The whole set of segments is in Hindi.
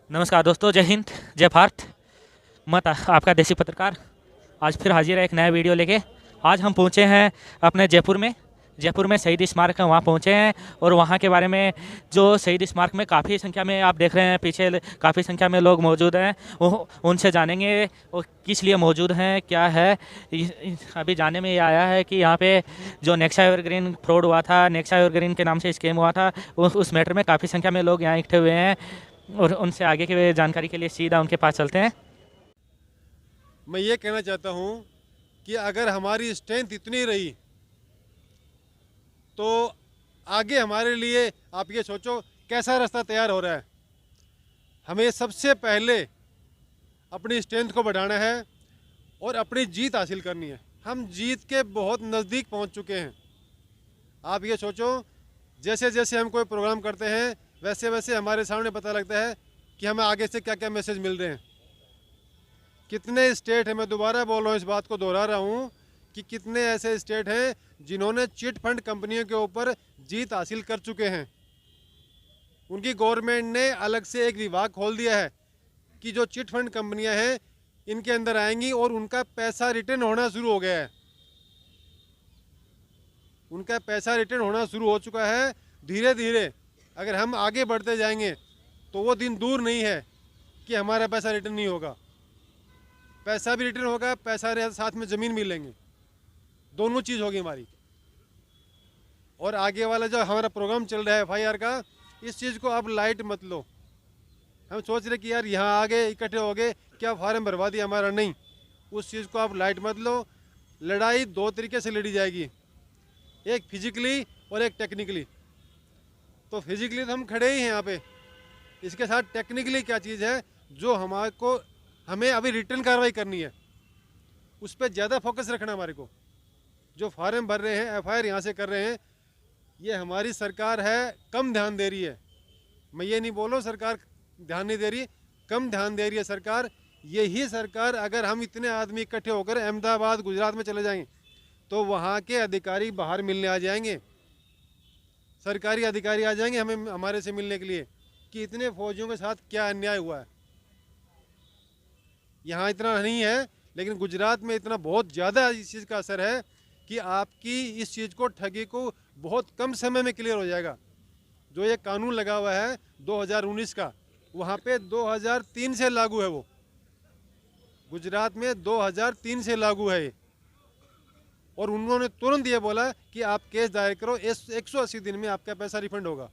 नमस्कार दोस्तों, जय हिंद, जय भारत। आपका देसी पत्रकार आज फिर हाजिर है एक नया वीडियो लेके। आज हम पहुंचे हैं अपने जयपुर में शहीद स्मारक है, वहाँ पहुंचे हैं। और वहाँ के बारे में, जो शहीद स्मारक में काफ़ी संख्या में आप देख रहे हैं पीछे काफ़ी संख्या में लोग मौजूद हैं, वो उनसे जानेंगे वो किस लिए मौजूद हैं, क्या है। अभी जाने में ये आया है कि यहाँ पे जो नेक्सा एवरग्रीन फ्रॉड हुआ था, नेक्सा एवरग्रीन के नाम से स्कैम हुआ था, उस मैटर में काफ़ी संख्या में लोग यहाँ इकट्ठे हुए हैं। और उनसे आगे की जानकारी के लिए सीधा उनके पास चलते हैं। मैं ये कहना चाहता हूँ कि अगर हमारी स्ट्रेंथ इतनी रही तो आगे हमारे लिए आप ये सोचो कैसा रास्ता तैयार हो रहा है। हमें सबसे पहले अपनी स्ट्रेंथ को बढ़ाना है और अपनी जीत हासिल करनी है। हम जीत के बहुत नज़दीक पहुँच चुके हैं। आप ये सोचो, जैसे जैसे हम कोई प्रोग्राम करते हैं वैसे वैसे हमारे सामने पता लगता है कि हमें आगे से क्या क्या मैसेज मिल रहे हैं। कितने स्टेट हैं, मैं दोबारा बोल रहा हूँ, इस बात को दोहरा रहा हूँ कि कितने ऐसे स्टेट हैं जिन्होंने चिट फंड कंपनियों के ऊपर जीत हासिल कर चुके हैं। उनकी गवर्नमेंट ने अलग से एक विभाग खोल दिया है कि जो चिट फंड कंपनियां हैं इनके अंदर आएंगी और उनका पैसा रिटर्न होना शुरू हो गया है। उनका पैसा रिटर्न होना शुरू हो चुका है। धीरे धीरे अगर हम आगे बढ़ते जाएंगे तो वो दिन दूर नहीं है कि हमारा पैसा रिटर्न नहीं होगा। पैसा भी रिटर्न होगा, पैसा साथ में ज़मीन भी लेंगे, दोनों चीज़ होगी हमारी। और आगे वाला जो हमारा प्रोग्राम चल रहा है FIR का, इस चीज़ को आप लाइट मत लो। हम सोच रहे कि यार यहाँ आगे इकट्ठे हो गए, क्या फार्म भरवा दिया हमारा, नहीं। उस चीज़ को आप लाइट मत लो। लड़ाई दो तरीके से लड़ी जाएगी, एक फिजिकली और एक टेक्निकली। तो फिजिकली तो हम खड़े ही हैं यहाँ पे, इसके साथ टेक्निकली क्या चीज़ है जो हमें अभी रिटर्न कार्रवाई करनी है, उस पर ज़्यादा फोकस रखना हमारे को। जो फार्म भर रहे हैं, FIR यहाँ से कर रहे हैं, ये हमारी सरकार है कम ध्यान दे रही है। मैं ये नहीं बोल रहा हूँ सरकार ध्यान नहीं दे रही, कम ध्यान दे रही है सरकार। यही सरकार, अगर हम इतने आदमी इकट्ठे होकर अहमदाबाद गुजरात में चले जाएंगे तो वहाँ के अधिकारी बाहर मिलने आ जाएंगे, सरकारी अधिकारी आ जाएंगे हमें हमारे से मिलने के लिए कि इतने फौजियों के साथ क्या अन्याय हुआ है। यहाँ इतना नहीं है, लेकिन गुजरात में इतना बहुत ज़्यादा इस चीज़ का असर है कि आपकी इस चीज़ को, ठगी को बहुत कम समय में क्लियर हो जाएगा। जो ये कानून लगा हुआ है 2019 का, वहाँ पे 2003 से लागू है। वो गुजरात में 2003 से लागू है ये। और उन्होंने तुरंत ये बोला कि आप केस दायर करो, 180 दिन में आपका पैसा रिफंड होगा।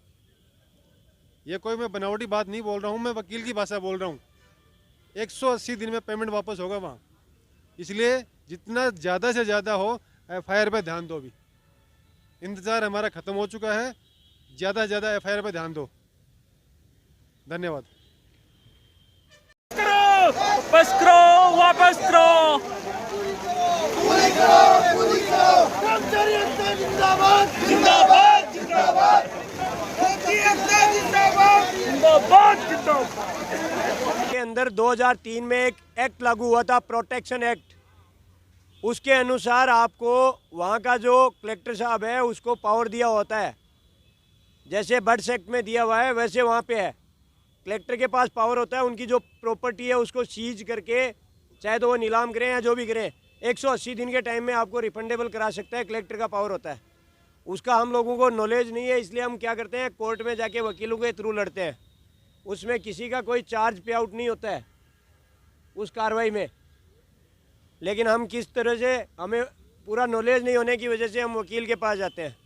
ये कोई मैं बनावटी बात नहीं बोल रहा हूँ, मैं वकील की भाषा बोल रहा हूँ। 180 दिन में पेमेंट वापस होगा वहाँ। इसलिए जितना ज़्यादा से ज़्यादा हो FIR पे ध्यान दो। अभी इंतज़ार हमारा ख़त्म हो चुका है, ज़्यादा से ज़्यादा FIR पे ध्यान दो। धन्यवाद। वापस करो, वापस करो। जिंदाबाद जिंदाबाद जिंदाबाद के अंदर 2003 में एक एक्ट लागू हुआ था, प्रोटेक्शन एक्ट। उसके अनुसार आपको वहाँ का जो कलेक्टर साहब है उसको पावर दिया होता है, जैसे बर्ड्स एक्ट में दिया हुआ है वैसे वहाँ पे है। कलेक्टर के पास पावर होता है, उनकी जो प्रॉपर्टी है उसको सीज करके, चाहे तो वो नीलाम करें या जो भी करें, 180 दिन के टाइम में आपको रिफंडेबल करा सकता है। कलेक्टर का पावर होता है। उसका हम लोगों को नॉलेज नहीं है, इसलिए हम क्या करते हैं, कोर्ट में जाके वकीलों के थ्रू लड़ते हैं। उसमें किसी का कोई चार्ज पे आउट नहीं होता है उस कार्रवाई में। लेकिन हम किस तरह से, हमें पूरा नॉलेज नहीं होने की वजह से हम वकील के पास जाते हैं।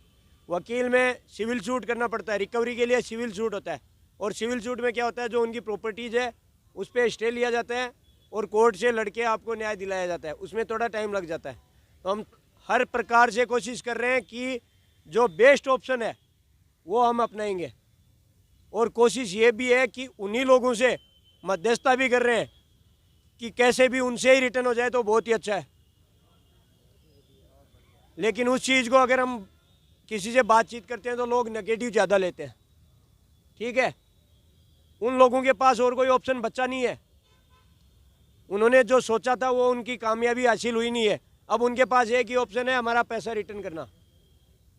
वकील में सिविल सूट करना पड़ता है, रिकवरी के लिए सिविल सूट होता है। और सिविल सूट में क्या होता है, जो उनकी प्रॉपर्टीज़ है उस पर स्टे लिया जाता है और कोर्ट से लड़के आपको न्याय दिलाया जाता है। उसमें थोड़ा टाइम लग जाता है। तो हम हर प्रकार से कोशिश कर रहे हैं कि जो बेस्ट ऑप्शन है वो हम अपनाएंगे। और कोशिश ये भी है कि उन्हीं लोगों से मध्यस्थता भी कर रहे हैं कि कैसे भी उनसे ही रिटर्न हो जाए तो बहुत ही अच्छा है। लेकिन उस चीज़ को अगर हम किसी से बातचीत करते हैं तो लोग नेगेटिव ज़्यादा लेते हैं। ठीक है, उन लोगों के पास और कोई ऑप्शन बचा नहीं है। उन्होंने जो सोचा था वो उनकी कामयाबी हासिल हुई नहीं है। अब उनके पास एक ही ऑप्शन है, हमारा पैसा रिटर्न करना।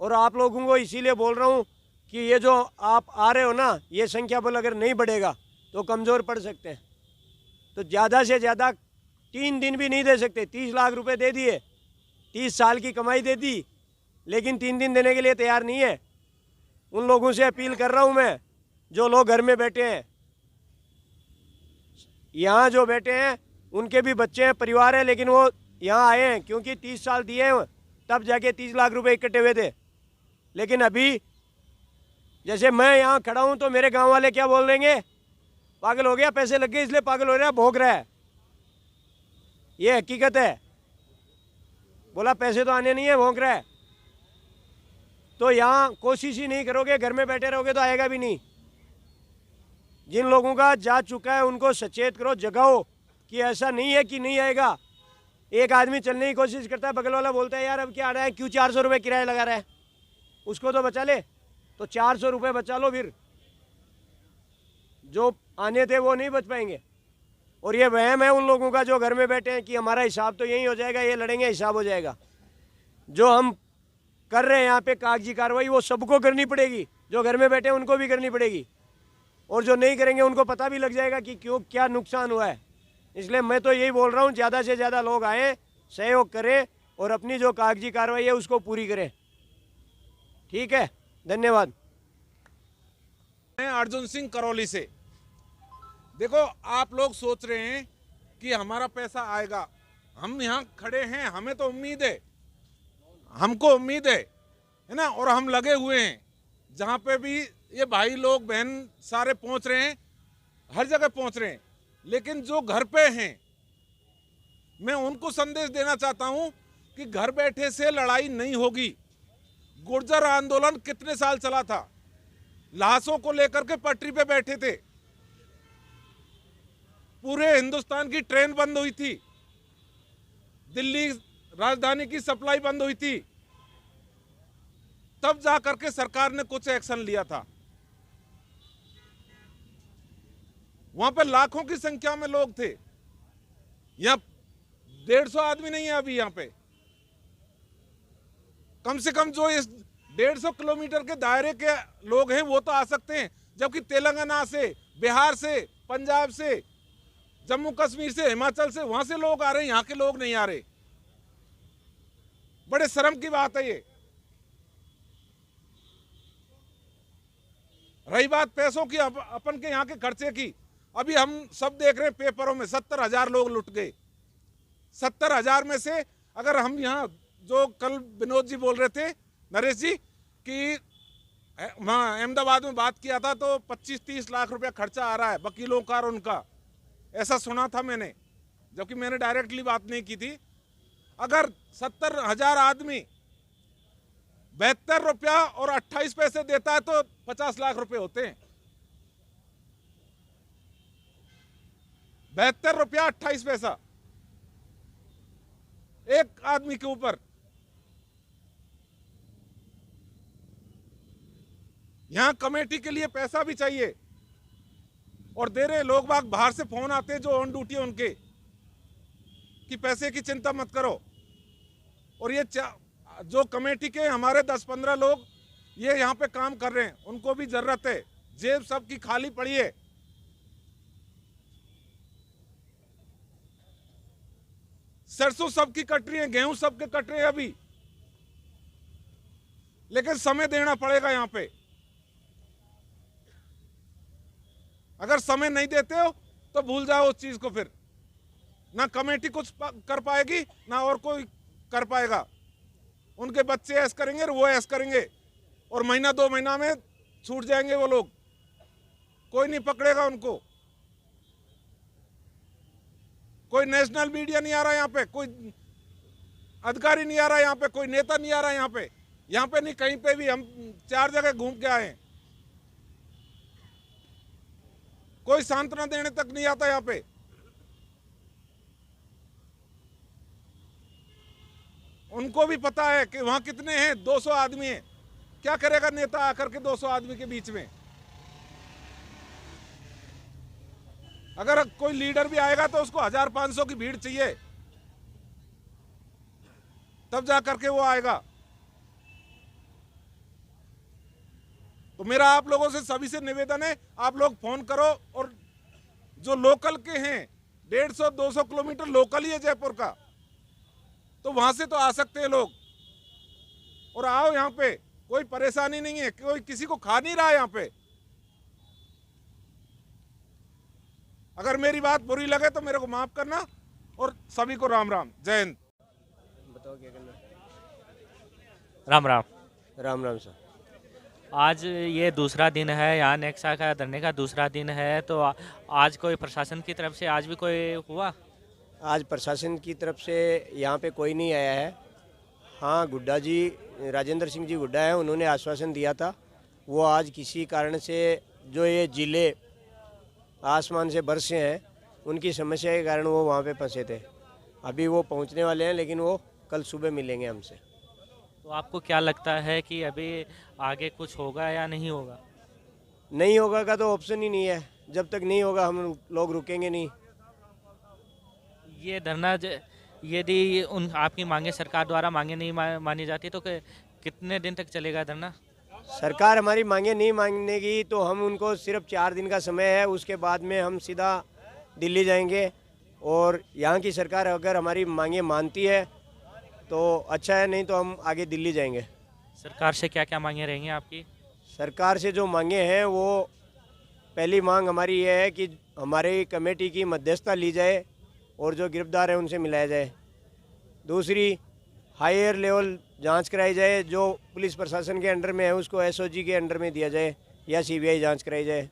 और आप लोगों को इसीलिए बोल रहा हूँ कि ये जो आप आ रहे हो ना, ये संख्या बल अगर नहीं बढ़ेगा तो कमज़ोर पड़ सकते हैं। तो ज़्यादा से ज़्यादा 3 दिन भी नहीं दे सकते। 30 लाख रुपए दे दिए, 30 साल की कमाई दे दी, लेकिन 3 दिन देने के लिए तैयार नहीं है। उन लोगों से अपील कर रहा हूँ मैं, जो लोग घर में बैठे हैं, यहाँ जो बैठे हैं उनके भी बच्चे हैं, परिवार है, लेकिन वो यहाँ आए हैं क्योंकि 30 साल दिए हैं, तब जाके 30 लाख रुपए इकट्ठे हुए थे। लेकिन अभी जैसे मैं यहाँ खड़ा हूँ तो मेरे गांव वाले क्या बोल देंगे, पागल हो गया, पैसे लग गए इसलिए पागल हो रहा है, भोग रहा है। ये हकीकत है। बोला पैसे तो आने नहीं है, भोग रहा है। तो यहाँ कोशिश ही नहीं करोगे, घर में बैठे रहोगे तो आएगा भी नहीं। जिन लोगों का जा चुका है उनको सचेत करो, जगाओ कि ऐसा नहीं है कि नहीं आएगा। एक आदमी चलने की कोशिश करता है, बगल वाला बोलता है यार अब क्या आ रहा है, क्यों 400 रुपये किराया लगा रहा है, उसको तो बचा ले। तो 400 रुपये बचा लो, फिर जो आने थे वो नहीं बच पाएंगे। और ये वहम है उन लोगों का जो घर में बैठे हैं कि हमारा हिसाब तो यही हो जाएगा, ये लड़ेंगे हिसाब हो जाएगा। जो हम कर रहे हैं यहाँ पे कागजी कार्रवाई, वो सबको करनी पड़ेगी। जो घर में बैठे हैं उनको भी करनी पड़ेगी, और जो नहीं करेंगे उनको पता भी लग जाएगा कि क्यों क्या नुकसान हुआ है। इसलिए मैं तो यही बोल रहा हूँ, ज़्यादा से ज़्यादा लोग आएँ, सहयोग करें और अपनी जो कागजी कार्रवाई है उसको पूरी करें। ठीक है, धन्यवाद। मैं अर्जुन सिंह करौली से। देखो, आप लोग सोच रहे हैं कि हमारा पैसा आएगा। हम यहाँ खड़े हैं, हमें तो उम्मीद है, हमको उम्मीद है ना, और हम लगे हुए हैं। जहाँ पे भी ये भाई लोग बहन सारे पहुँच रहे हैं, हर जगह पहुँच रहे हैं। लेकिन जो घर पे हैं, मैं उनको संदेश देना चाहता हूँ कि घर बैठे से लड़ाई नहीं होगी। गुर्जर आंदोलन कितने साल चला था, लाशों को लेकर के पटरी पे बैठे थे, पूरे हिंदुस्तान की ट्रेन बंद हुई थी, दिल्ली राजधानी की सप्लाई बंद हुई थी, तब जाकर के सरकार ने कुछ एक्शन लिया था। वहां पे लाखों की संख्या में लोग थे, यहाँ 150 आदमी नहीं है अभी। यहाँ पे कम से कम जो इस 150 किलोमीटर के दायरे के लोग हैं वो तो आ सकते हैं, जबकि तेलंगाना से, बिहार से, पंजाब से, जम्मू कश्मीर से, हिमाचल से, वहां से लोग आ रहे हैं, यहाँ के लोग नहीं आ रहे। बड़े शर्म की बात है ये। रही बात पैसों की, अपन के यहाँ के खर्चे की, अभी हम सब देख रहे हैं पेपरों में 70,000 लोग लुट गए। 70,000 में से अगर हम यहाँ, जो कल विनोद जी बोल रहे थे, नरेश जी, कि वहाँ अहमदाबाद में बात किया था तो 25-30 लाख रुपया खर्चा आ रहा है वकीलों का और उनका, ऐसा सुना था मैंने, जबकि मैंने डायरेक्टली बात नहीं की थी। अगर 70,000 आदमी 72 रुपया और 28 पैसे देता है तो 50 लाख रुपए होते हैं। 72 रुपया 28 पैसा एक आदमी के ऊपर। यहां कमेटी के लिए पैसा भी चाहिए, और दे रहे लोग बाग। बाहर से फोन आते हैं जो ऑन ड्यूटी है उनके, कि पैसे की चिंता मत करो। और ये जो कमेटी के हमारे 10-15 लोग ये यहाँ पे काम कर रहे हैं, उनको भी जरूरत है। जेब सबकी खाली पड़ी है। सरसों सबकी कट रही है, गेहूं सबके कट रहे हैं अभी, लेकिन समय देना पड़ेगा यहाँ पे। अगर समय नहीं देते हो तो भूल जाओ उस चीज को, फिर ना कमेटी कुछ कर पाएगी ना और कोई कर पाएगा। उनके बच्चे ऐश करेंगे और वो ऐश करेंगे, और महीना 2 महीना में छूट जाएंगे वो लोग, कोई नहीं पकड़ेगा उनको। कोई नेशनल मीडिया नहीं आ रहा यहाँ पे, कोई अधिकारी नहीं आ रहा यहाँ पे, कोई नेता नहीं आ रहा यहाँ पे। यहाँ पे नहीं, कहीं पे भी हम 4 जगह घूम के आए हैं, कोई सांत्वना देने तक नहीं आता यहाँ पे। उनको भी पता है कि वहां कितने हैं, 200 आदमी हैं। क्या करेगा नेता आकर के 200 आदमी के बीच में? अगर कोई लीडर भी आएगा तो उसको 1500 की भीड़ चाहिए, तब जाकर के वो आएगा। तो मेरा आप लोगों से, सभी से निवेदन है, आप लोग फोन करो और जो लोकल के हैं 150-200 किलोमीटर लोकल ही है जयपुर का, तो वहां से तो आ सकते हैं लोग और आओ यहाँ पे, कोई परेशानी नहीं है, कोई किसी को खा नहीं रहा है यहाँ पे। अगर मेरी बात बुरी लगे तो मेरे को माफ करना और सभी को राम राम, जय हिंद। बताओ क्या करना है? राम राम। राम राम सर। आज ये दूसरा दिन है, यहाँ नेक्सा का धरने का दूसरा दिन है, तो आज कोई प्रशासन की तरफ से आज भी कोई हुआ? आज प्रशासन की तरफ से यहाँ पे कोई नहीं आया है। हाँ, गुड्डा जी, राजेंद्र सिंह जी गुड्डा है, उन्होंने आश्वासन दिया था। वो आज किसी कारण से जो ये जिले आसमान से बरसे हैं, उनकी समस्या के कारण वो वहाँ पे फंसे थे। अभी वो पहुँचने वाले हैं, लेकिन वो कल सुबह मिलेंगे हमसे। तो आपको क्या लगता है कि अभी आगे कुछ होगा या नहीं होगा? नहीं होगा का तो ऑप्शन ही नहीं है। जब तक नहीं होगा हम लोग रुकेंगे नहीं। ये धरना यदि उन आपकी मांगे सरकार द्वारा मांगे नहीं मानी जाती तो कितने दिन तक चलेगा धरना? सरकार हमारी मांगे नहीं मानेगी तो हम उनको सिर्फ 4 दिन का समय है, उसके बाद में हम सीधा दिल्ली जाएंगे। और यहाँ की सरकार अगर हमारी मांगे मानती है तो अच्छा है, नहीं तो हम आगे दिल्ली जाएंगे। सरकार से क्या क्या मांगे रहेंगी आपकी? सरकार से जो मांगे हैं वो पहली मांग हमारी ये है कि हमारी कमेटी की मध्यस्थता ली जाए और जो गिरफ्तार है उनसे मिलाया जाए। दूसरी, हायर लेवल जांच कराई जाए, जो पुलिस प्रशासन के अंडर में है उसको एसओजी के अंडर में दिया जाए या सीबीआई जांच कराई जाए।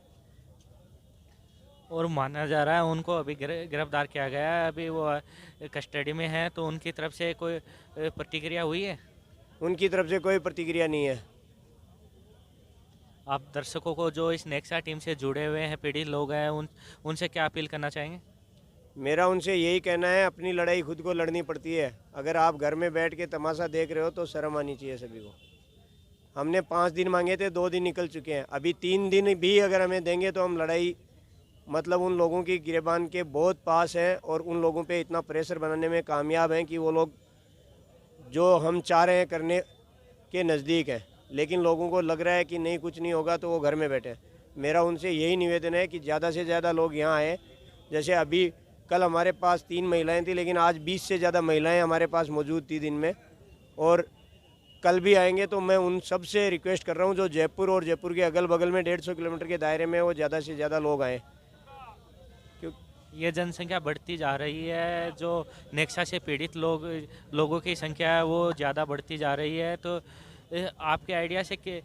और माना जा रहा है उनको अभी गिरफ्तार किया गया है, अभी वो कस्टडी में है, तो उनकी तरफ से कोई प्रतिक्रिया हुई है? उनकी तरफ से कोई प्रतिक्रिया नहीं है। आप दर्शकों को जो इस नेक्सा टीम से जुड़े हुए हैं, पीड़ित लोग हैं, उनसे क्या अपील करना चाहेंगे? मेरा उनसे यही कहना है, अपनी लड़ाई खुद को लड़नी पड़ती है। अगर आप घर में बैठ के तमाशा देख रहे हो तो शर्म आनी चाहिए सभी को। हमने 5 दिन मांगे थे, 2 दिन निकल चुके हैं। अभी 3 दिन भी अगर हमें देंगे तो हम लड़ाई मतलब उन लोगों की गिरबान के बहुत पास हैं और उन लोगों पे इतना प्रेशर बनाने में कामयाब हैं कि वो लोग जो हम चाह रहे हैं करने के नज़दीक हैं, लेकिन लोगों को लग रहा है कि नहीं कुछ नहीं होगा तो वो घर में बैठे। मेरा उनसे यही निवेदन है कि ज़्यादा से ज़्यादा लोग यहाँ आएँ। जैसे अभी कल हमारे पास 3 महिलाएं थी, लेकिन आज 20 से ज़्यादा महिलाएं हमारे पास मौजूद थी दिन में, और कल भी आएंगे। तो मैं उन सब से रिक्वेस्ट कर रहा हूँ जो जयपुर और जयपुर के अगल बगल में 150 किलोमीटर के दायरे में, वो ज़्यादा से ज़्यादा लोग आएँ। ये जनसंख्या बढ़ती जा रही है, जो नेक्सा से पीड़ित लोगों की संख्या है वो ज़्यादा बढ़ती जा रही है, तो आपके आइडिया से कि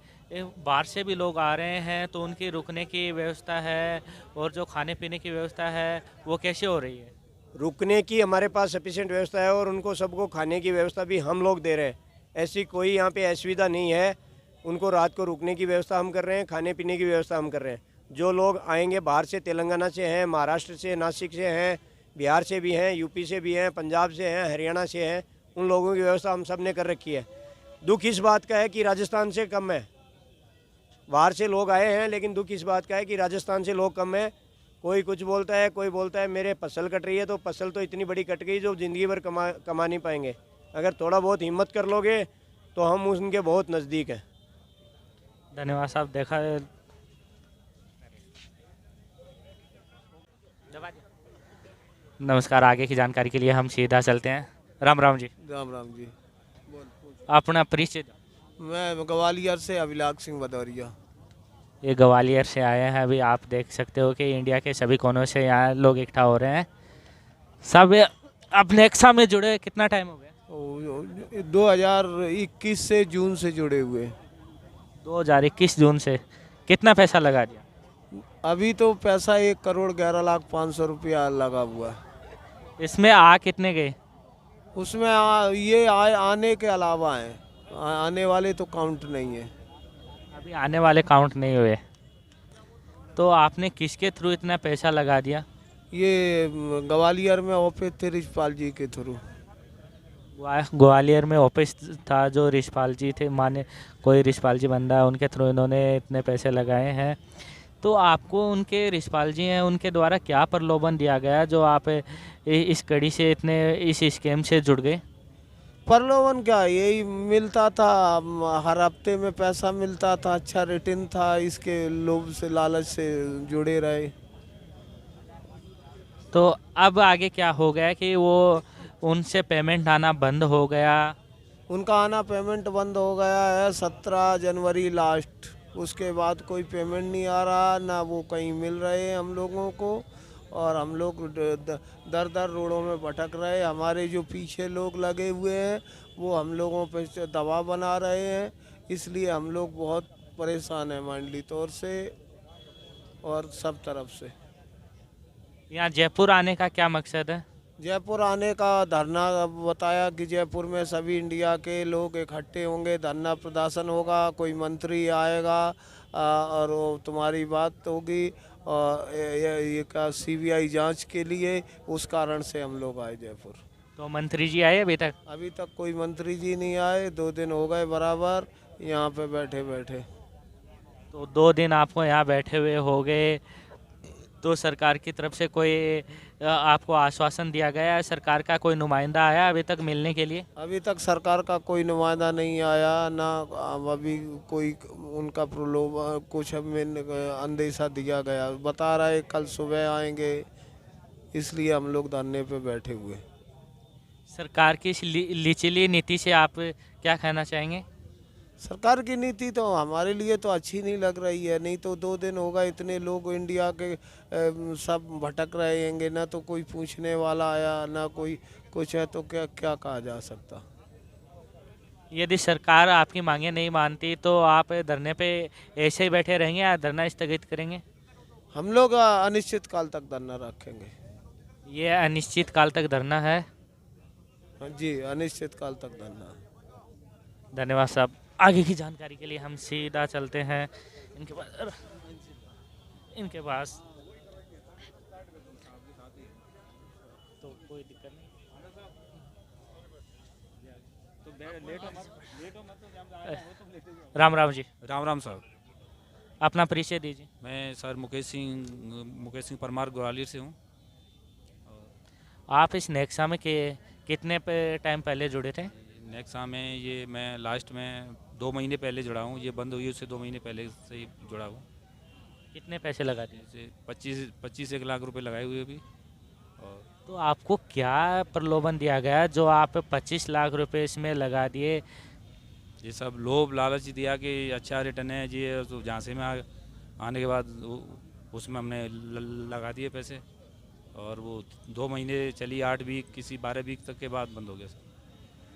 बाहर से भी लोग आ रहे हैं, तो उनकी रुकने की व्यवस्था है और जो खाने पीने की व्यवस्था है वो कैसे हो रही है? रुकने की हमारे पास सफिशिएंट व्यवस्था है और उनको सबको खाने की व्यवस्था भी हम लोग दे रहे हैं। ऐसी कोई यहाँ पे असुविधा नहीं है। उनको रात को रुकने की व्यवस्था हम कर रहे हैं, खाने पीने की व्यवस्था हम कर रहे हैं। जो लोग आएंगे बाहर से, तेलंगाना से हैं, महाराष्ट्र से, नासिक से हैं, बिहार से भी हैं, यूपी से भी हैं, पंजाब से हैं, हरियाणा से हैं, उन लोगों की व्यवस्था हम सब ने कर रखी है। दुख इस बात का है कि राजस्थान से कम है। बाहर से लोग आए हैं, लेकिन दुख इस बात का है कि राजस्थान से लोग कम है। कोई कुछ बोलता है, कोई बोलता है मेरे फसल कट रही है, तो फसल तो इतनी बड़ी कट गई जो ज़िंदगी भर कमा नहीं पाएंगे। अगर थोड़ा बहुत हिम्मत कर लोगे तो हम उनके बहुत नज़दीक हैं। धन्यवाद साहब। देखा नमस्कार। आगे की जानकारी के लिए हम सीधा चलते हैं। राम राम जी। राम राम जी। अपना परिचय दो। मैं ग्वालियर से अभिलाष सिंह भदौरिया। ये ग्वालियर से आए हैं। अभी आप देख सकते हो कि इंडिया के सभी कोनों से यहाँ लोग इकट्ठा हो रहे हैं। सब अब नेक्सा में जुड़े कितना टाइम हो गया? 2021 से जून से जुड़े हुए। 2021 जून से। कितना पैसा लगा दिया? अभी तो पैसा 1,11,05,000 रुपया लगा हुआ है। इसमें आ कितने गए? उसमें ये आने के अलावा हैं, आने वाले तो काउंट नहीं है। अभी आने वाले काउंट नहीं हुए। तो आपने किसके थ्रू इतना पैसा लगा दिया? ये ग्वालियर में ऑफिस थे रिशपाल जी के थ्रू। ग्वालियर में ऑफिस था जो रिशपाल जी थे, माने कोई रिशपाल जी बंदा है, उनके थ्रू इन्होंने इतने पैसे लगाए हैं। तो आपको उनके रिशपाल जी हैं, उनके द्वारा क्या प्रलोभन दिया गया जो आप इस कड़ी से इतने इस स्कीम से जुड़ गए? प्रलोभन क्या, यही मिलता था, हर हफ्ते में पैसा मिलता था, अच्छा रिटर्न था, इसके लोभ से लालच से जुड़े रहे। तो अब आगे क्या हो गया कि वो उनसे पेमेंट आना बंद हो गया? उनका आना पेमेंट बंद हो गया है 17 जनवरी लास्ट। उसके बाद कोई पेमेंट नहीं आ रहा, ना वो कहीं मिल रहे हैं हम लोगों को, और हम लोग दर दर रोडों में भटक रहे हैं। हमारे जो पीछे लोग लगे हुए हैं वो हम लोगों पे दबाव बना रहे हैं, इसलिए हम लोग बहुत परेशान हैं मंडली तौर से और सब तरफ से। यहाँ जयपुर आने का क्या मकसद है? जयपुर आने का धरना बताया कि जयपुर में सभी इंडिया के लोग इकट्ठे होंगे, धरना प्रदर्शन होगा, कोई मंत्री आएगा और वो तुम्हारी बात होगी और ये का सीबीआई जांच के लिए, उस कारण से हम लोग आए जयपुर। तो मंत्री जी आए अभी तक? अभी तक कोई मंत्री जी नहीं आए, 2 दिन हो गए बराबर यहाँ पे बैठे बैठे। तो 2 दिन आपको यहाँ बैठे हुए हो गए, तो सरकार की तरफ से कोई आपको आश्वासन दिया गया है? सरकार का कोई नुमाइंदा आया अभी तक मिलने के लिए? अभी तक सरकार का कोई नुमाइंदा नहीं आया, ना अभी कोई उनका प्रलोभन कुछ हमें अंदेशा दिया गया। बता रहे कल सुबह आएंगे, इसलिए हम लोग धरने पे बैठे हुए। सरकार की इस लिचिली नीति से आप क्या कहना चाहेंगे? सरकार की नीति तो हमारे लिए तो अच्छी नहीं लग रही है। नहीं तो 2 दिन होगा इतने लोग इंडिया के सब भटक रहे होंगे, ना तो कोई पूछने वाला आया, ना कोई कुछ है, तो क्या क्या कहा जा सकता। यदि सरकार आपकी मांगे नहीं मानती तो आप धरने पे ऐसे ही बैठे रहेंगे या धरना स्थगित करेंगे? हम लोग अनिश्चित काल तक धरना रखेंगे। ये अनिश्चित काल तक धरना है? हाँ जी, अनिश्चित काल तक धरना। धन्यवाद साहब। आगे की जानकारी के लिए हम सीधा चलते हैं इनके पास। तो कोई दिक्कत नहीं, राम राम जी। राम राम साहब। अपना परिचय दीजिए। मैं सर मुकेश सिंह परमार ग्वालियर से हूँ। आप इस नेक्सा में कितने टाइम पहले जुड़े थे? नेक्सा में ये मैं लास्ट में 2 महीने पहले जुड़ा हूँ। ये बंद हुई उससे 2 महीने पहले से ही जुड़ा हूँ। कितने पैसे लगा दिए? जैसे 25 लाख रुपए लगाए हुए अभी। और तो आपको क्या प्रलोभन दिया गया जो आप 25 लाख रुपए इसमें लगा दिए? ये सब लोभ लालच दिया कि अच्छा रिटर्न है जी, तो झांसे में आने के बाद उसमें हमने लगा दिए पैसे, और वो 2 महीने चली, 8 वीक किसी 12 वीक तक के बाद बंद हो गया सर।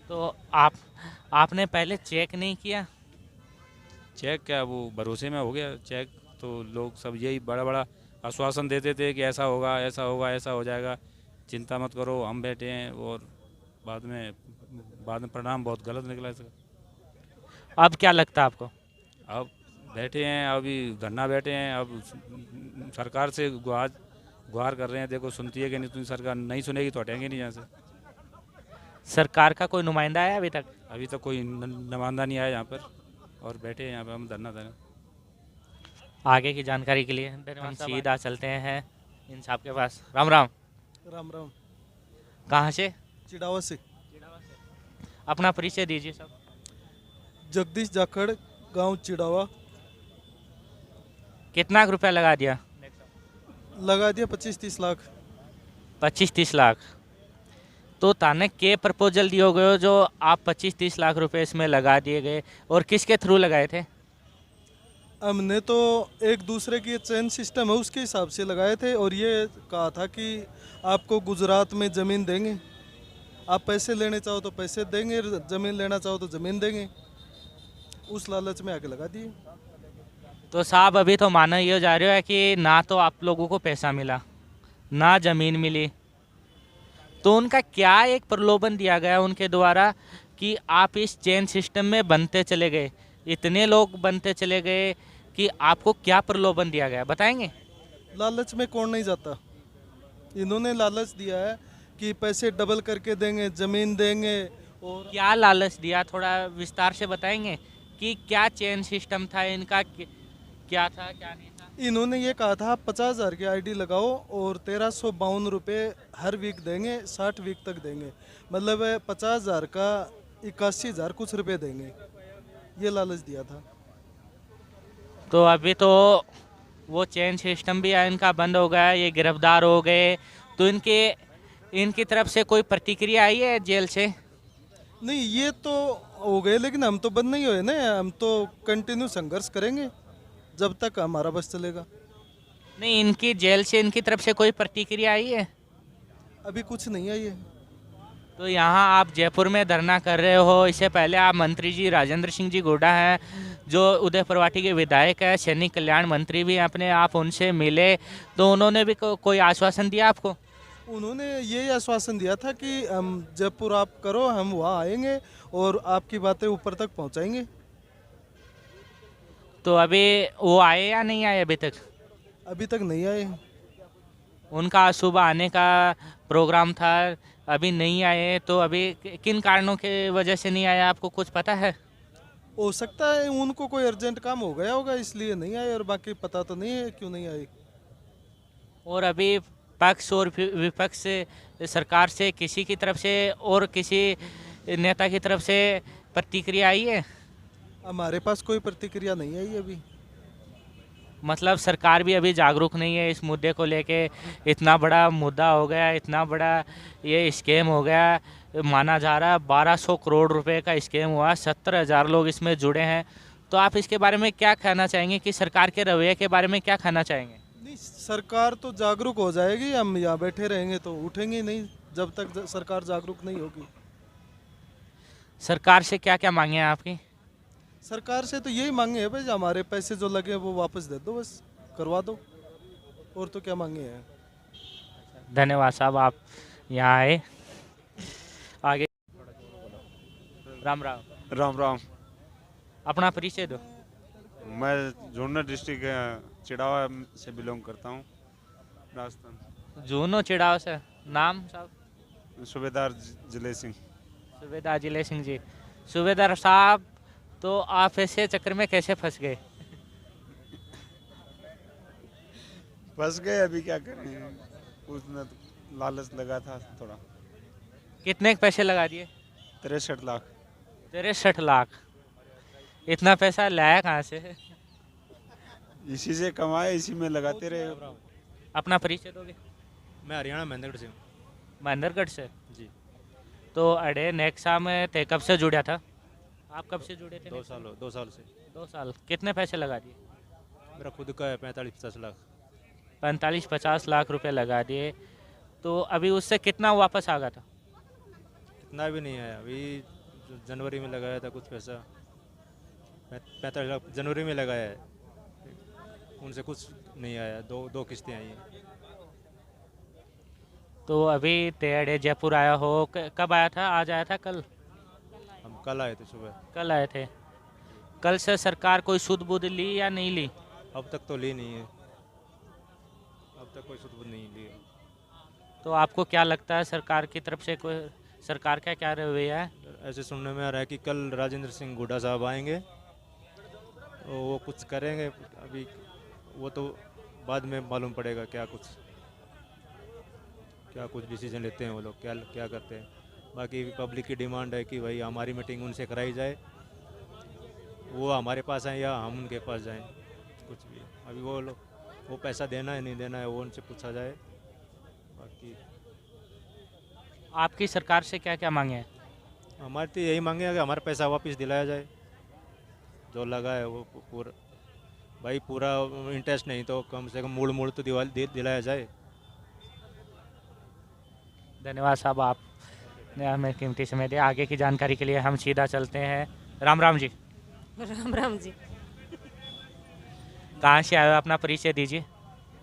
तो आपने पहले चेक नहीं किया? चेक क्या, वो भरोसे में हो गया चेक। तो लोग सब यही बड़ा बड़ा आश्वासन देते थे कि ऐसा होगा, ऐसा होगा, ऐसा हो जाएगा, चिंता मत करो, हम बैठे हैं। और बाद में परिणाम बहुत गलत निकला इसका। अब क्या लगता है आपको? अब बैठे हैं, अभी धरना बैठे हैं, अब सरकार से गुहार कर रहे हैं। देखो सुनती है कि नहीं, सरकार नहीं सुनेगी तो हटेंगे नहीं यहाँ से। सरकार का कोई नुमाइंदा आया अभी तक? अभी तक कोई नुमाइंदा नहीं आया यहाँ पर, और बैठे हैं यहाँ पर हम धरना देने। आगे की जानकारी के लिए हम सीधा चलते हैं इन साहब के पास। राम राम। राम राम। कहाँ से? चिड़ावा से। अपना परिचय दीजिए सब। जगदीश जाखड़, गांव चिड़ावा। कितना रुपया लगा दिया? लगा दिया 25-30 लाख। 25-30 लाख। तो ताने के प्रपोजल दिए गए जो आप 25-30 लाख रुपए इसमें लगा दिए गए, और किसके थ्रू लगाए थे? हमने तो एक दूसरे की चेन सिस्टम है उसके हिसाब से लगाए थे, और ये कहा था कि आपको गुजरात में ज़मीन देंगे, आप पैसे लेने चाहो तो पैसे देंगे, ज़मीन लेना चाहो तो ज़मीन देंगे। उस लालच में आके लगा दिए। तो साहब अभी तो माना ये जा रहा है कि ना तो आप लोगों को पैसा मिला, ना ज़मीन मिली, तो उनका क्या एक प्रलोभन दिया गया उनके द्वारा कि आप इस चेन सिस्टम में बनते चले गए, इतने लोग बनते चले गए कि आपको क्या प्रलोभन दिया गया, बताएंगे? लालच में कौन नहीं जाता। इन्होंने लालच दिया है कि पैसे डबल करके देंगे, ज़मीन देंगे। और क्या लालच दिया, थोड़ा विस्तार से बताएंगे कि क्या चेन सिस्टम था इनका, क्या था क्या नहीं था? इन्होंने ये कहा था 50,000 की आईडी लगाओ और 1352 रुपये हर वीक देंगे, 60 वीक तक देंगे, मतलब 50,000 का 81,000 कुछ रुपए देंगे, ये लालच दिया था। तो अभी तो वो चेन सिस्टम भी इनका बंद हो गया, ये गिरफ्तार हो गए, तो इनकी तरफ से कोई प्रतिक्रिया आई है जेल से? नहीं, ये तो हो गए, लेकिन हम तो बंद नहीं हुए ना, हम तो कंटिन्यू संघर्ष करेंगे जब तक हमारा बस चलेगा। नहीं, इनकी जेल से इनकी तरफ से कोई प्रतिक्रिया आई है? अभी कुछ नहीं आई है। तो यहाँ आप जयपुर में धरना कर रहे हो, इससे पहले आप मंत्री जी राजेंद्र सिंह जी गोड़ा हैं जो उदयपुरवाटी के विधायक है, सैनिक कल्याण मंत्री भी अपने, आप उनसे मिले तो उन्होंने भी कोई आश्वासन दिया आपको? उन्होंने यही आश्वासन दिया था कि हम जयपुर आप करो, हम वहाँ आएंगे और आपकी बातें ऊपर तक पहुँचाएंगे। तो अभी वो आए या नहीं आए अभी तक? अभी तक नहीं आए। उनका आज सुबह आने का प्रोग्राम था, अभी नहीं आए, तो अभी किन कारणों के वजह से नहीं आया आपको कुछ पता है? हो सकता है उनको कोई अर्जेंट काम हो गया होगा इसलिए नहीं आए, और बाकी पता तो नहीं है क्यों नहीं आए। और अभी पक्ष और विपक्ष से, सरकार से, किसी की तरफ से और किसी नेता की तरफ से प्रतिक्रिया आई है? हमारे पास कोई प्रतिक्रिया नहीं आई अभी। मतलब सरकार भी अभी जागरूक नहीं है इस मुद्दे को लेके। इतना बड़ा मुद्दा हो गया, इतना बड़ा ये स्कैम हो गया, माना जा रहा है 1200 करोड़ रुपए का स्कैम हुआ, 70,000 लोग इसमें जुड़े हैं। तो आप इसके बारे में क्या कहना चाहेंगे कि सरकार के रवैये के बारे में क्या कहना चाहेंगे? नहीं, सरकार तो जागरूक हो जाएगी, हम यहाँ बैठे रहेंगे तो उठेंगे नहीं जब तक सरकार जागरूक नहीं होगी। सरकार से क्या क्या मांगे हैं आपकी? सरकार से तो यही मांगे है भाई, हमारे पैसे जो लगे वो वापस दे दो, बस करवा दो, और तो क्या मांगे हैं। धन्यवाद साहब, आप यहाँ आए। आगे राम राम। राम राम। अपना परिचय दो। मैं झुंझुनू डिस्ट्रिक्ट चिड़ावा से बिलोंग करता हूँ, राजस्थान। झुंझुनू चिड़ाव से। नाम साहब? सूबेदार जिले सिंह। सूबेदार जिले सिंह जी। सूबेदार साहब, तो आप ऐसे चक्कर में कैसे फंस गए? फंस गए, अभी क्या करें, उसने लालच लगा था थोड़ा। कितने पैसे लगा दिए? 63 लाख। 63 लाख? इतना पैसा लाया कहाँ से? इसी से कमाए, इसी में लगाते रहे। अपना परिचय दोगे? मैं हरियाणा महेंद्रगढ़ से हूँ। महेंद्रगढ़ से जी। तो अरे नेक्सा में थे, कब से जुड़ा था? आप कब से जुड़े थे? 2 साल से। 2 साल। कितने पैसे लगा दिए? मेरा खुद का है 45-50 लाख। 45-50 लाख रुपए लगा दिए। तो अभी उससे कितना वापस आ गया था? इतना भी नहीं आया, अभी जनवरी में लगाया था कुछ पैसा, 45 लाख जनवरी में लगाया है, उनसे कुछ नहीं आया। दो किस्तें आई हैं। तो अभी तेरे जयपुर आया हो, कब आया था? आज आया था? कल? हम कल आए थे सुबह। कल आए थे। कल से सरकार कोई सुध बुध ली या नहीं ली? अब तक तो ली नहीं है, अब तक कोई सुध नहीं ली है। तो आपको क्या लगता है सरकार की तरफ से कोई, सरकार का क्या रवैया है? ऐसे सुनने में आ रहा है कि कल राजेंद्र सिंह गोड़ा साहब आएंगे, तो वो कुछ करेंगे। अभी वो तो बाद में मालूम पड़ेगा क्या कुछ डिसीजन लेते हैं वो लोग, क्या करते हैं। बाकी पब्लिक की डिमांड है कि भाई हमारी मीटिंग उनसे कराई जाए, वो हमारे पास आए या हम उनके पास जाएं, कुछ भी। अभी वो पैसा देना है नहीं देना है वो उनसे पूछा जाए। बाकी आपकी सरकार से क्या क्या मांगे हैं? हमारी तो यही मांगे हैं कि हमारा पैसा वापस दिलाया जाए, जो लगा है वो पूरा इंटरेस्ट नहीं तो कम से कम मूल तो दिलाया जाए। धन्यवाद साहब, आपने हमें कीमती समय दिया। आगे की जानकारी के लिए हम सीधा चलते हैं। राम राम जी। राम राम जी। कहाँ से आए हो, अपना परिचय दीजिए।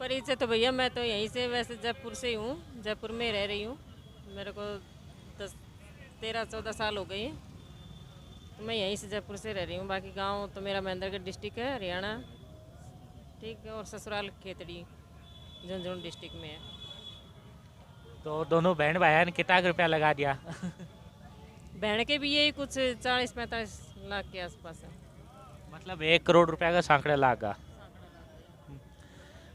परिचय तो भैया मैं तो यहीं से, वैसे जयपुर से ही हूँ, जयपुर में रह रही हूँ। मेरे को 13-14 साल हो गए हैं, तो मैं यहीं से जयपुर से रह रही हूँ। बाकी गांव तो मेरा महेंद्रगढ़ डिस्ट्रिक्ट है, हरियाणा, ठीक है, और ससुराल खेतड़ी झुंझुनू डिस्ट्रिक्ट में है। तो दोनों बहन भाई ने कितना रुपया लगा दिया? बहन के भी यही कुछ 40-45 लाख के आसपास है। मतलब 1 करोड़ रुपया का सांकड़ा लागा।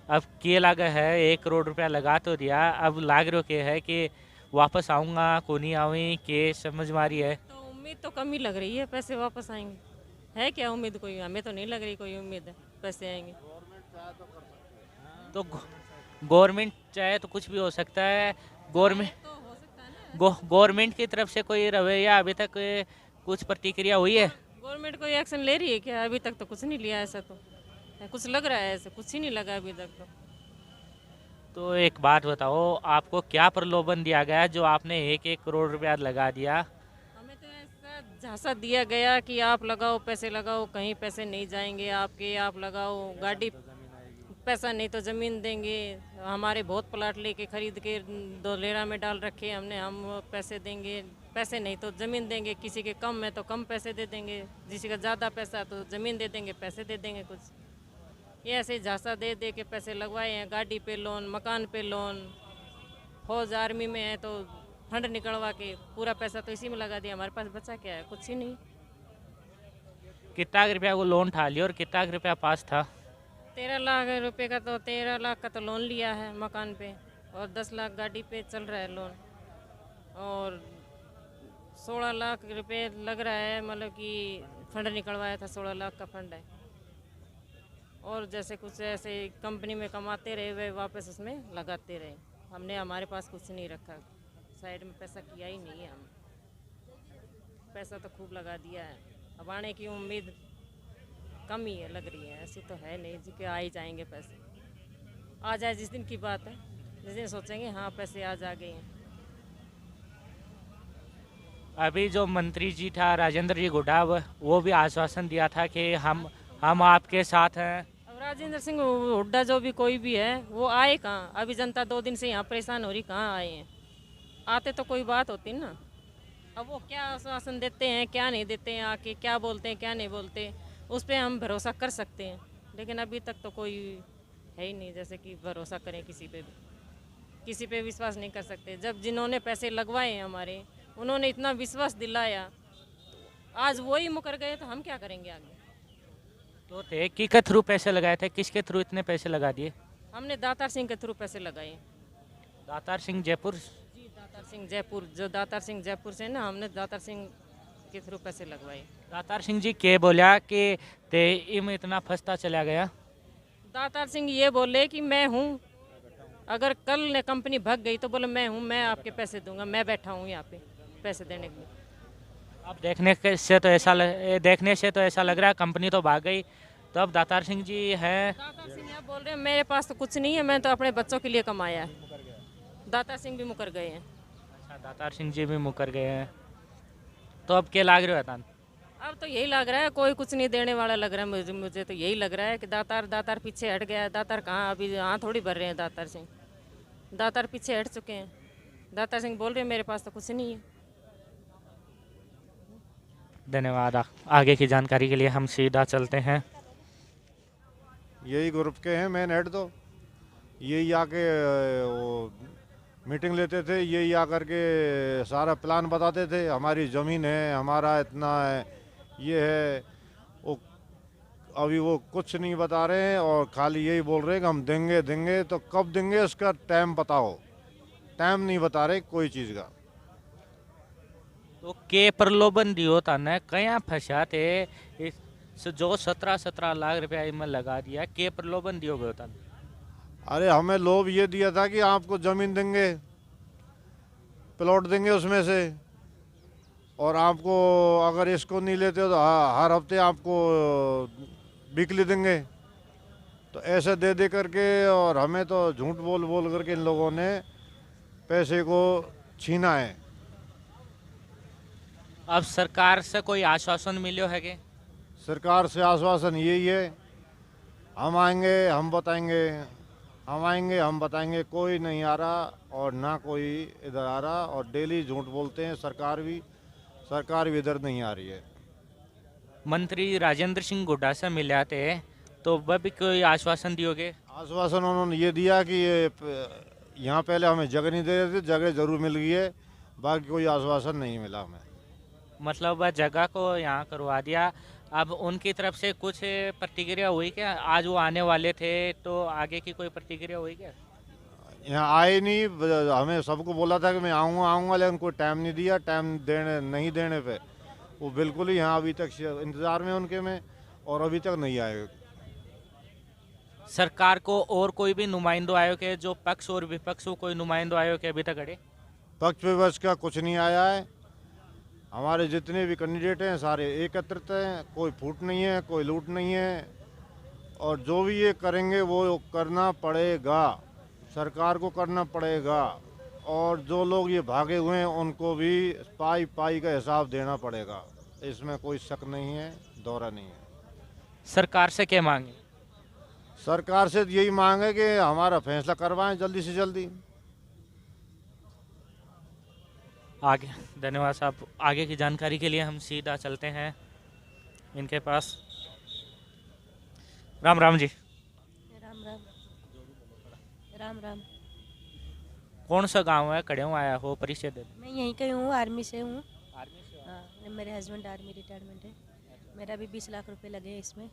अब के लागा है 1 करोड़ रुपया लगा तो दिया, अब लाग रो के है कि वापस आऊँगा को नहीं आऊँ, के समझ मारी है। तो उम्मीद तो कम ही लग रही है पैसे वापस आएंगे। है क्या उम्मीद कोई? हमें तो नहीं लग रही कोई उम्मीद है पैसे आएंगे। तो गवर्नमेंट चाहे तो कुछ भी हो सकता है। गवर्नमेंट की तरफ से कोई रवैया अभी तक कुछ प्रतिक्रिया हुई है? गवर्नमेंट कोई एक्शन ले रही है क्या? अभी तक तो कुछ नहीं लिया ऐसा तो। कुछ लग रहा है ऐसे, कुछ ही नहीं लगा अभी तक तो एक बात बताओ, आपको क्या प्रलोभन दिया गया जो आपने 1-1 करोड़ रुपया लगा दिया? हमें तो ऐसा झांसा दिया गया कि आप लगाओ, पैसे लगाओ, कहीं पैसे नहीं जाएंगे आपके, आप लगाओ गाड़ी, पैसा नहीं तो ज़मीन देंगे। हमारे बहुत प्लाट लेके खरीद के दोलेरा में डाल रखे हमने, हम पैसे देंगे, पैसे नहीं तो ज़मीन देंगे। किसी के कम है तो कम पैसे दे देंगे, किसी का ज़्यादा पैसा तो ज़मीन दे देंगे, पैसे दे देंगे कुछ। ये ऐसे झांसा दे दे के पैसे लगवाए हैं, गाड़ी पे लोन, मकान पे लोन। फौज आर्मी में है तो फंड निकलवा के पूरा पैसा तो इसी में लगा दिया। हमारे पास बचा क्या है? कुछ ही नहीं। कितना रुपया वो लोन उठा लिया और कितना रुपया पास था? 13 लाख रुपए का तो 13 लाख का तो लोन लिया है मकान पे, और 10 लाख गाड़ी पे चल रहा है लोन, और 16 लाख रुपए लग रहा है, मतलब कि फंड निकलवाया था, 16 लाख का फंड है। और जैसे कुछ ऐसे कंपनी में कमाते रहे वे वापस उसमें लगाते रहे। हमने हमारे पास कुछ नहीं रखा, साइड में पैसा किया ही नहीं है। हम पैसा तो खूब लगा दिया है, अब आने की उम्मीद कम ही है, लग रही है, ऐसी तो है नहीं जी कि आ ही जाएंगे पैसे। आ जाए जिस दिन की बात है, जिस दिन सोचेंगे हाँ पैसे आज आ गए हैं। अभी जो मंत्री जी था राजेंद्र जी गुड्डा, वो भी आश्वासन दिया था कि हम आपके साथ हैं। अब राजेंद्र सिंह हुड्डा जो भी कोई भी है वो आए कहाँ? अभी जनता 2 दिन से यहाँ परेशान हो रही, कहाँ आए हैं? आते तो कोई बात होती ना। अब वो क्या आश्वासन देते हैं, क्या नहीं देते हैं, आके क्या बोलते हैं, क्या नहीं बोलते, उस पर हम भरोसा कर सकते हैं। लेकिन अभी तक तो कोई है ही नहीं जैसे कि भरोसा करें किसी पे भी। किसी पे विश्वास नहीं कर सकते। जब जिन्होंने पैसे लगवाए हैं हमारे, उन्होंने इतना विश्वास दिलाया, आज वही मुकर गए तो हम क्या करेंगे आगे? तो थे किसके थ्रू पैसे लगाए थे? किसके थ्रू इतने पैसे लगा दिए? हमने दातार सिंह के थ्रू पैसे लगाए। दातार सिंह जयपुर? जी, दातार सिंह जयपुर, जो दातार सिंह जयपुर से ना, हमने दातार सिंह के थ्रू पैसे लगवाए। दातार सिंह जी के बोला कि ते इम इतना फंसता चला गया? दातार सिंह ये बोले कि मैं हूँ, अगर कल ने कंपनी भाग गई तो बोले मैं हूँ, मैं आपके पैसे दूंगा, मैं बैठा हूँ यहाँ पे पैसे देने के लिए। अब देखने से तो ऐसा लग रहा है कंपनी तो भाग गई, तो अब दातार सिंह जी हैं। दातार सिंह यहाँ बोल रहे हैं मेरे पास तो कुछ नहीं है, मैं तो अपने बच्चों के लिए कमाया है। दातार सिंह भी मुकर गए हैं। अच्छा, दातार सिंह जी भी मुकर गए हैं, तो अब क्या लाग रहा है? तान अब तो यही लग रहा है कोई कुछ नहीं देने वाला लग रहा है मुझे तो यही लग रहा है कि दातार पीछे हट गया है। दातार कहाँ, अभी यहाँ थोड़ी भर रहे हैं दातार सिंह, दातार पीछे हट चुके हैं। दातार सिंह बोल रहे हैं मेरे पास तो कुछ नहीं है। धन्यवाद। आगे की जानकारी के लिए हम सीधा चलते हैं। यही ग्रुप के हैं मेन हेड, तो यही आके वो मीटिंग लेते थे, यही आकर के सारा प्लान बताते थे, हमारी ज़मीन है, हमारा इतना है, ये है वो। अभी वो कुछ नहीं बता रहे हैं और खाली यही बोल रहे हैं कि हम देंगे देंगे, तो कब देंगे उसका टाइम बताओ। टाइम नहीं बता रहे कोई चीज़ का। तो के प्रलोभन दियो ताने कया फंसा थे जो 17 लाख रुपया इनमें लगा दिया? के प्रलोभन दियो गयो ताने? अरे हमें लोभ ये दिया था कि आपको ज़मीन देंगे, प्लॉट देंगे उसमें से, और आपको अगर इसको नहीं लेते हो तो हर हफ्ते आपको बिजली देंगे। तो ऐसे दे दे करके, और हमें तो झूठ बोल बोल करके इन लोगों ने पैसे को छीना है। अब सरकार से कोई आश्वासन मिलो है कि? सरकार से आश्वासन यही है, हम आएंगे हम बताएंगे, हम आएंगे हम बताएंगे, कोई नहीं आ रहा और ना कोई इधर आ रहा, और डेली झूठ बोलते हैं। सरकार भी इधर नहीं आ रही है। मंत्री राजेंद्र सिंह गुड्डा से मिले थे तो वह भी कोई आश्वासन दियोगे? आश्वासन उन्होंने ये दिया कि यहाँ पहले हमें जगह नहीं दे रहे थे, जगह ज़रूर मिल गई है, बाकी कोई आश्वासन नहीं मिला हमें। मतलब वह जगह को यहाँ करवा दिया। अब उनकी तरफ से कुछ प्रतिक्रिया हुई क्या? आज वो आने वाले थे, तो आगे की कोई प्रतिक्रिया हुई क्या? यहाँ आए नहीं, हमें सबको बोला था कि मैं आऊँगा, लेकिन कोई टाइम नहीं दिया। टाइम नहीं देने पे वो बिल्कुल ही यहाँ अभी तक इंतज़ार में उनके में, और अभी तक नहीं आए। सरकार को और कोई भी नुमाइंदों आयोग के जो पक्ष और विपक्ष हो, कोई नुमाइंदों आयोग के अभी तक अड़े? पक्ष विपक्ष का कुछ नहीं आया है। हमारे जितने भी कैंडिडेट हैं सारे एकत्रित हैं, कोई फूट नहीं है, कोई लूट नहीं है। और जो भी ये करेंगे वो करना पड़ेगा, सरकार को करना पड़ेगा। और जो लोग ये भागे हुए हैं उनको भी पाई पाई का हिसाब देना पड़ेगा, इसमें कोई शक नहीं है, दौरा नहीं है। सरकार से क्या मांगे? सरकार से यही मांग है कि हमारा फैसला करवाएं जल्दी से जल्दी। आगे धन्यवाद साहब। आगे की जानकारी के लिए हम सीधा चलते हैं इनके पास। राम राम जी। राम राम। राम राम। कौन सा गांव है, कड़े आया हो, परिचय दे? मैं यहीं का हूँ, आर्मी से हूँ। आर्मी से? हाँ, मेरे हस्बैंड आर्मी रिटायरमेंट है। मेरा भी 20 लाख रुपए लगे इसमें।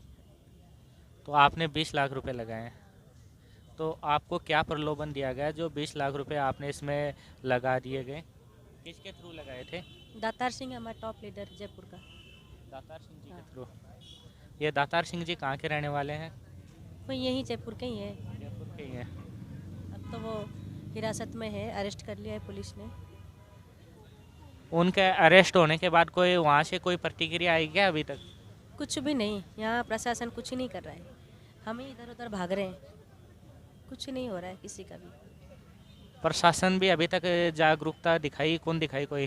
तो आपने 20 लाख रुपए लगाए हैं, तो आपको क्या प्रलोभन दिया गया जो 20 लाख रुपए आपने इसमें लगा दिए गए? किसके थ्रू लगाए थे? दातार सिंह हमारा टॉप लीडर जयपुर का। दातार सिंह जी के थ्रू। ये दातार सिंह जी कहाँ के रहने वाले हैं? वो यहीं जयपुर के ही है। जयपुर के ही हैं। अब तो वो हिरासत में है, अरेस्ट कर लिया है पुलिस ने। उनके अरेस्ट होने के बाद कोई वहाँ से कोई प्रतिक्रिया आई क्या अभी तक? कुछ भी नहीं, यहाँ प्रशासन कुछ नहीं कर रहा है, हम ही इधर उधर भाग रहे हैं, कुछ नहीं हो रहा है किसी का भी। प्रशासन भी अभी तक जागरूकता दिखाई? कौन दिखाई? कोई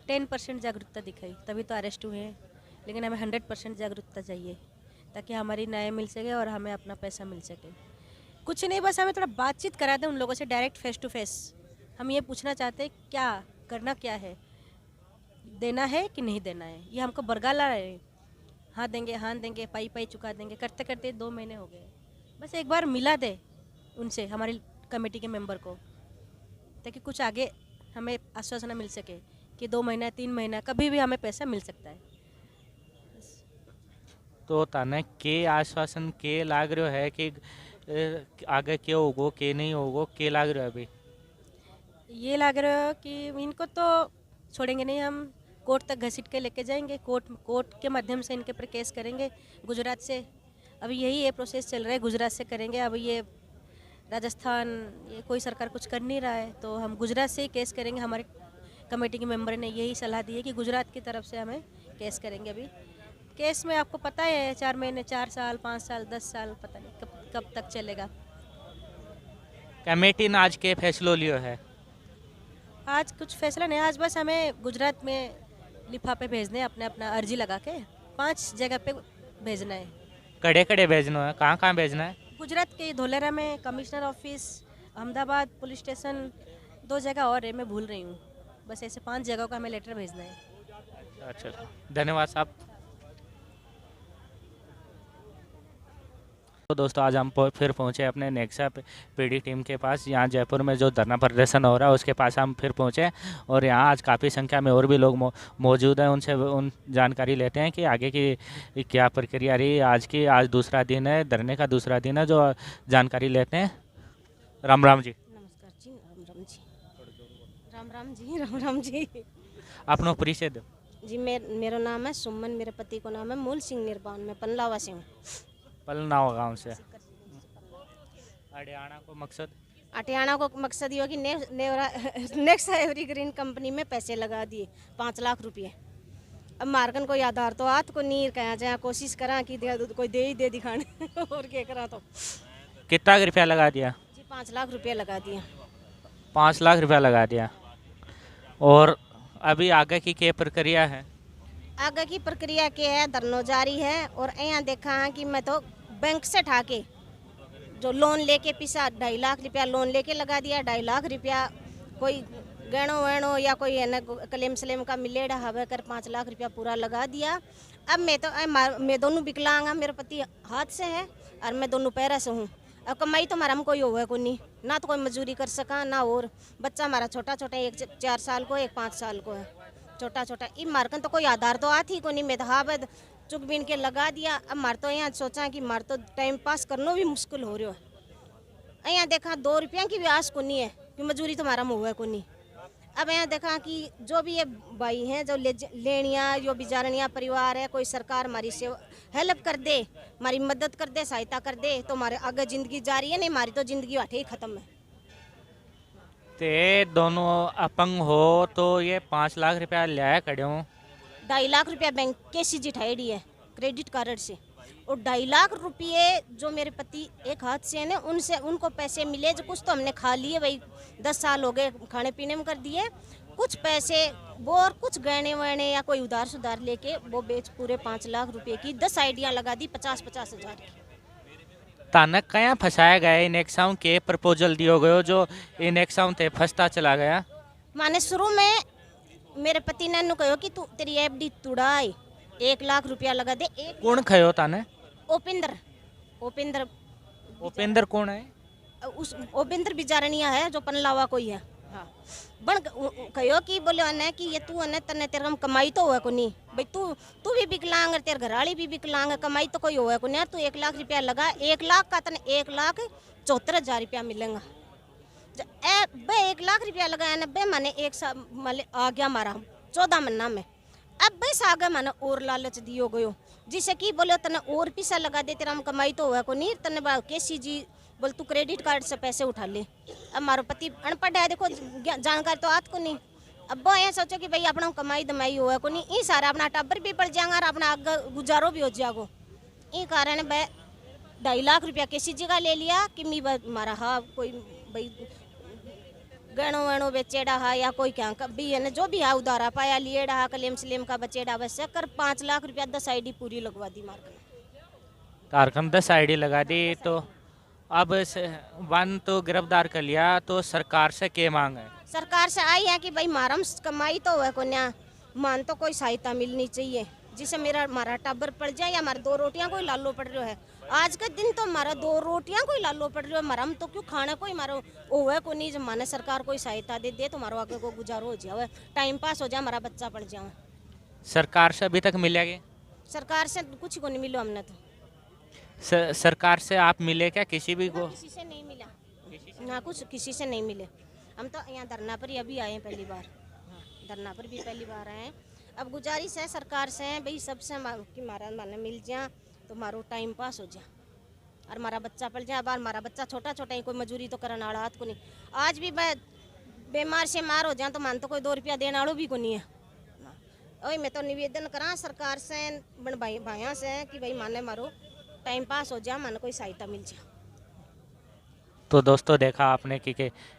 10% जागरूकता दिखाई, तभी तो अरेस्ट हुए हैं। लेकिन हमें 100% जागरूकता चाहिए ताकि हमारी न्याय मिल सके और हमें अपना पैसा मिल सके। कुछ नहीं, बस हमें थोड़ा बातचीत करा दें उन लोगों से, डायरेक्ट फेस टू फेस। हम ये पूछना चाहते हैं क्या करना, क्या है, देना है कि नहीं देना है। ये हमको बरगाला रहे हैं, हाँ देंगे हाँ देंगे, पाई पाई चुका देंगे, करते करते 2 महीने हो गए। बस एक बार मिला दे उनसे, हमारी कमेटी के मेंबर को, ताकि कुछ आगे हमें आश्वासन मिल सके कि 2 महीना 3 महीना कभी भी हमें पैसा मिल सकता है। तो तने के आश्वासन के लाग रहे है कि आगे क्या होगो के नहीं होगो, के लाग रहे अभी? ये लग रहा है कि इनको तो छोड़ेंगे नहीं, हम कोर्ट तक घसीट के लेके जाएंगे। कोर्ट के माध्यम से इनके पर केस करेंगे। गुजरात से अभी यही ये प्रोसेस चल रहा है, गुजरात से करेंगे। अब ये राजस्थान, ये कोई सरकार कुछ कर नहीं रहा है, तो हम गुजरात से ही केस करेंगे। हमारे कमेटी के मेंबर ने यही सलाह दी है कि गुजरात की तरफ से हमें केस करेंगे। अभी केस में आपको पता है 4 महीने, 4 साल, 5 साल, 10 साल, पता नहीं कब तक चलेगा। कमेटी ने आज के फैसलो लियो है? आज कुछ फैसला नहीं, आज बस हमें गुजरात में लिफाफे भेजने हैं, अपना अर्जी लगा के 5 जगह पे भेजना है। कड़े कड़े भेजना है? कहाँ कहाँ भेजना है? गुजरात के धोलेरा में commissioner office, Ahmedabad police station, 2 जगह और है, मैं भूल रही हूँ। बस ऐसे 5 जगहों का हमें लेटर भेजना है। अच्छा, धन्यवाद साहब। तो दोस्तों आज हम फिर पहुंचे अपने नेक्सा पीडी टीम के पास। यहाँ जयपुर में जो धरना प्रदर्शन हो रहा है उसके पास हम फिर पहुंचे, और यहाँ आज काफ़ी संख्या में और भी लोग मौजूद हैं। उनसे जानकारी लेते हैं कि आगे की क्या प्रक्रिया रही आज की। आज दूसरा दिन है, धरने का दूसरा दिन है, जो जानकारी लेते हैं। राम राम जी। नमस्कार जी। राम राम जी। राम राम जी। राम राम जी। अपना परिचय दो जी। मेरा नाम है सुमन, मेरे पति को नाम है मूल सिंह निर्बान, मैं पनलावा से हूँ। पलनावा गांव से। हरियाणा को मकसद? हरियाणा को मकसद ये हो कि नेक्सा एवरीग्रीन कंपनी में पैसे लगा दिए 5 लाख रुपये। अब मार्कन कोई आधार तो हाथ को नीर कहा जाए, कोशिश करा कि कोई दे ही दे दिखाने और क्या करा। तो कितना रुपया लगा दिया? जी 5 लाख रुपये लगा दिया। 5 लाख रुपया लगा दिया। और अभी आगे की क्या प्रक्रिया है? आगे की प्रक्रिया क्या है, धरना जारी है। और यहाँ देखा है कि मैं तो बैंक से ठाके जो लोन लेके पिसा 2.5 लाख रुपया लोन लेके लगा दिया। 2.5 लाख रुपया कोई गहनों वहनों या कोई है ना क्लेम स्लेम का मिलेड़ा हवा कर 5 लाख रुपया पूरा लगा दिया। अब मैं दोनों विकलांग, मेरे पति हाथ से है और मैं दोनों पैरा से हूँ। अब कमाई तो हमारा कोई हुआ को नहीं, ना तो कोई मजदूरी कर सका ना। और बच्चा हमारा छोटा छोटा, एक 4 साल को, एक 5 साल को है, छोटा छोटा। इन मार्कन तो कोई आधार तो आती को नहीं। मैं तो हाँ बद चुक बीन के लगा दिया। अब मार तो यहाँ सोचा कि मार तो टाइम पास करना भी मुश्किल हो रहा है। यहाँ देखा 2 रुपया की भी आस को नहीं है कि मजदूरी तो हमारा हुआ को नहीं। अब यहाँ देखा कि जो भी ये भाई हैं जो लेनिया जो बिजारनिया परिवार है, कोई सरकार हमारी सेवा हेल्प कर दे, हमारी मदद कर दे, सहायता कर दे तो हमारे आगे ज़िंदगी जारी है, नहीं हमारी तो ज़िंदगी वाठे ही ख़त्म है। ते दोनों अपंग हो तो ये 5 लाख रुपया लिया खड़े हो। 2.5 लाख रुपया बैंक KCG ठाई है क्रेडिट कार्ड से, और 2.5 लाख रुपये जो मेरे पति एक हाथ से ने उनसे उनको पैसे मिले, जो कुछ तो हमने खा लिए भाई, 10 साल हो गए खाने पीने में कर दिए, कुछ पैसे वो और कुछ गहने वहने या कोई उधार सुधार लेके वो बेच पूरे 5 लाख रुपए की 10 आइडिया लगा दी 50-50 हज़ार की। तानक कया फंसाया गया इन एक्साउं के प्रपोजल दियो गयो जो इन एक्साउं थे फंसता चला गया। माने शुरू में मेरे पति ने नु कहो कि तू तेरी FD तुड़ाई 1 लाख रुपया लगा दे। कौन खयो ताने? उपेंद्र कौन है? उस उपेंद्र बिजारनिया है जो पनलावा कोई है। हाँ बन कहो कि बोले अने कि ये तू अने तने तेरे हम कमाई तो हुआ को नहीं भाई, तू भी विकलांग है, तेरे घरवाली भी विकलांग है, कमाई तो कोई हुआ को नहीं, तू 1 लाख रुपया लगा, 1 लाख का तने 1,74,000 रुपया मिलेगा। बे 1 लाख रुपया लगाया ना बे माने एक साल माले आ गया हमारा 14 महीना में, अब बस आगे मैंने और लालच दियो गयो जिसे कि बोले तने और पैसा लगा दे, तेरा हम कमाई तो हुआ को नहीं, तने KCG बोल तू क्रेडिट कार्ड से पैसे उठा ले। अब हमारा पति अनपढ़ है, देखो जानकारी तो आत को नहीं, अब वो ये सोचो कि भाई अपना कमाई दमाई हुआ को नहीं, ये सारा अपना टब्बर भी पड़ जाएगा और अपना आगे गुजारो भी हो जाएगा। ये कारण भाई 2.5 लाख रुपया KCG का ले लिया कि मी हमारा हाँ कोई भाई गहनों वहनों बेचेड़ा हा या कोई क्या भी है जो भी है उधारा पाया लिएड़ा हा, कलेम सलेम का बचेड़ा बस कर 5 लाख रुपया 10 आईडी पूरी लगवा दी मार्केट। तारकम 10 आईडी लगा दी तो अब वन तो गिरफ्तार कर लिया, तो सरकार से क्या मांग है? सरकार से आई है कि भाई मारम कमाई तो हुआ को न्या मान तो कोई सहायता मिलनी चाहिए जिससे हमारा टब्बर पड़ जाए, या हमारे 2 रोटियां कोई लालो पड़ रहा है। आज के दिन तो हमारा 2 रोटियां कोई लालो पड़ रही है, मरम तो क्यों खाने कोई मारो ओवे को नहीं, जब माने सरकार कोई सहायता दे तो हमारा आगे को गुजारो हो जाए, टाइम पास हो जाए, हमारा बच्चा पड़ जाए। सरकार से अभी तक मिला क्या? सरकार से कुछ को नहीं मिलो हमने तो। सरकार से आप मिले क्या किसी भी को? किसी से नहीं मिला ना, कुछ किसी से नहीं मिले। हम तो यहाँ धरना पर ही अभी आए हैं पहली बार, धरना पर भी पहली बार आए हैं। अब गुजारिश है सरकार से भाई सबसे कि हमारा माने मिल जाए तो हमारो टाइम पास हो जाए और हमारा बच्चा पड़ जाए। बार हमारा बच्चा छोटा छोटा ही, कोई मजूरी तो करने वाला हाथ को नहीं, आज भी मैं बीमार से मार हो जाए तो मान तो कोई 2 रुपया देने वालों भी को नहीं है। वही मैं तो निवेदन करा सरकार से बन भाइयों से कि भाई माने मारो टाइम पास हो जाए, माने कोई सहायता मिल जाए। तो दोस्तों देखा आपने कि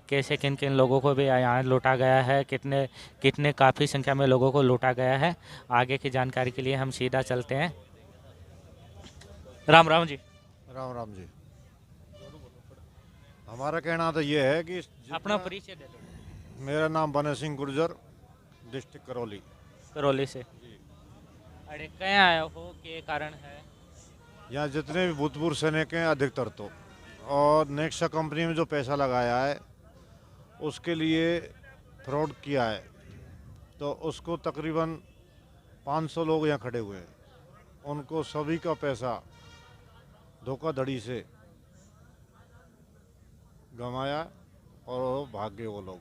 कैसे किन किन लोगों को भी यहाँ लूटा गया है, कितने काफ़ी संख्या में लोगों को लूटा गया है। आगे की जानकारी के लिए हम सीधा चलते हैं। राम राम जी। राम राम जी। हमारा कहना तो ये है कि अपना परिचय दे दो। मेरा नाम बने सिंह गुर्जर, डिस्ट्रिक्ट करौली से। अरे कहाँ आया हो, के कारण है? यहाँ जितने भी भूतपूर्व सैनिक हैं अधिकतर तो, और नेक्सा कंपनी में जो पैसा लगाया है उसके लिए फ्रॉड किया है, तो उसको तकरीबन 500 लोग यहाँ खड़े हुए हैं, उनको सभी का पैसा धोखाधड़ी से गंवाया और भाग गए वो लोग।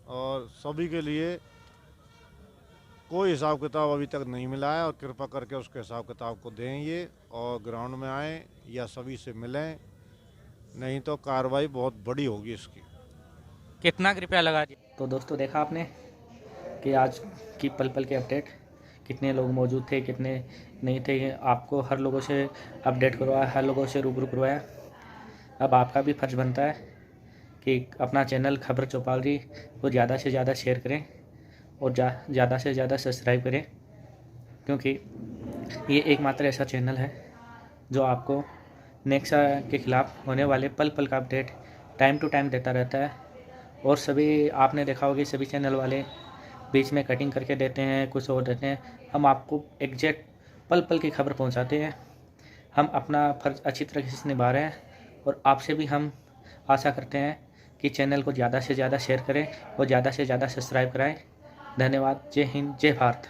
और सभी के लिए कोई हिसाब किताब अभी तक नहीं मिला है, और कृपा करके उसके हिसाब किताब को दें ये, और ग्राउंड में आएँ या सभी से मिलें, नहीं तो कार्रवाई बहुत बड़ी होगी इसकी। कितना रुपया लगा दिया? तो दोस्तों देखा आपने कि आज की पल पल के अपडेट, कितने लोग मौजूद थे कितने नहीं थे, आपको हर लोगों से अपडेट करवाया, हर लोगों से रूबरू करवाया। अब आपका भी फर्ज बनता है कि अपना चैनल खबर चौपाली को ज़्यादा से ज़्यादा शेयर करें और ज़्यादा से ज़्यादा सब्सक्राइब करें, क्योंकि ये एकमात्र ऐसा चैनल है जो आपको नेक्सा के ख़िलाफ़ होने वाले पल पल का अपडेट टाइम टू टाइम देता रहता है। और सभी आपने देखा होगा सभी चैनल वाले बीच में कटिंग करके देते हैं, कुछ और देते हैं। हम आपको एग्जैक्ट पल पल की खबर पहुंचाते हैं। हम अपना फ़र्ज अच्छी तरीके से निभा रहे हैं और आपसे भी हम आशा करते हैं कि चैनल को ज़्यादा से ज़्यादा शेयर करें और ज़्यादा से ज़्यादा सब्सक्राइब कराएं। धन्यवाद। जय हिंद, जय भारत।